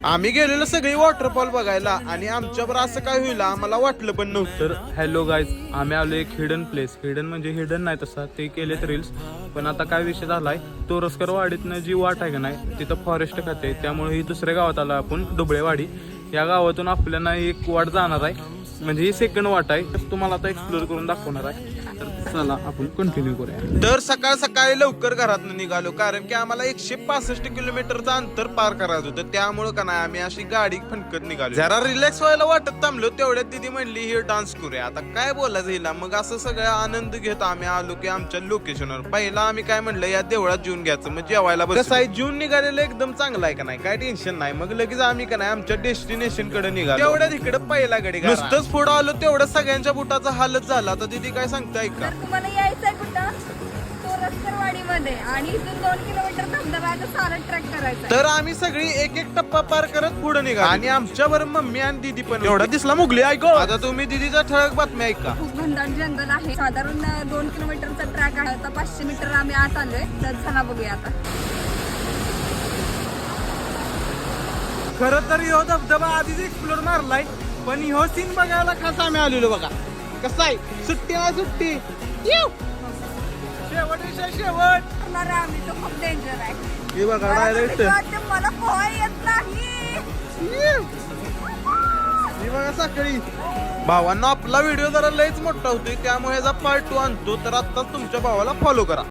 आम्ही गेलेलो सगळी वॉटरफॉल बघायला आणि आमच्यावर असं काय होईल आम्हाला वाटलं पण नव्हतं. तर हॅलो गाईज, आम्ही आलो एक हिडन प्लेस. हिडन म्हणजे हिडन नाही तसा, ते केलेत रील्स. पण आता काय विषय झालाय, तोरसकर वाडीतनं जी वाट आहे का नाही तिथं फॉरेस्ट खाते, त्यामुळे ही दुसऱ्या गावात आला आपण डुबळेवाडी. या गावातून आपल्याला एक वाट जाणार आहे, म्हणजे ही सेकंड वाट आहे. तर तुम्हाला आता एक्सप्लोर करून दाखवणार आहे. तर चला आपण कंटिन्यू करूया. तर सकाळ सकाळी लवकर घरातून निघालो, कारण की आम्हाला 165 किलोमीटरचं अंतर पार करायचं होतं. त्यामुळे का नाही आम्ही अशी गाडी फणकत निघालो. जरा रिलॅक्स व्हायला वाटत थांबलो, तेवढ्यात दिदी म्हणली ही डान्स करूया. आता काय बोलायचं हिला, मग असं सगळं आनंद घेत आम्ही आलो की आमच्या लोकेशनवर. पहिला आम्ही काय म्हणलं, या देवळात जेवून घ्यायचं, मग जेवायला कसं आहे जून निघालेलं एकदम चांगला आहे का नाही, काय टेन्शन नाही. मग लगेच आम्ही का नाही आमच्या डेस्टिनेशन कडे निघालो. तेवढ्यात इकडे पहिला गाडी नुसतंच पुढं आलो, तेवढं सगळ्यांच्या बुटाचा हालच झाला. आता दिदी काय सांगताय का, तुम्हाला यायचंय कुठं तोरसकरवाडीमध्ये आणि इथून 2 किलोमीटर धबधब्याचं सारं ट्रॅक करायचं. तर आम्ही सगळी एक एक टप्पा पार करत पुढे निघालो आणि आमच्यावर मम्मी आणि दीदी पण. एवढा दिसला मुगली ऐको. आता तुम्ही दीदीचा ठळक बातमी ऐका. खूप घनदाट जंगल आहे, साधारण 2 किलोमीटरचा ट्रॅक आहे. आता 500 मीटर आम्ही आत आलोय, तर चला बघूया आता. खरं तर ह्यो धबधबा आधीच एक्सप्लोर मारलाय, पण ह्यो सीन बघायला खास आम्ही आलेलो बघा. कसं आहे, सुट्टी ना सुट्टी, शेवट शेवट करणार आहे आम्ही, तो खूप डेंजर आहे. हे बघा डायरेक्ट. मला पोहाय येत नाही. हे बघा सकाळी. भावांना आपला व्हिडिओ जरा लयच मोठा होतोय, त्यामुळे याचा पार्ट 2 आणतो. तर आता तुमच्या भावाला फॉलो करा.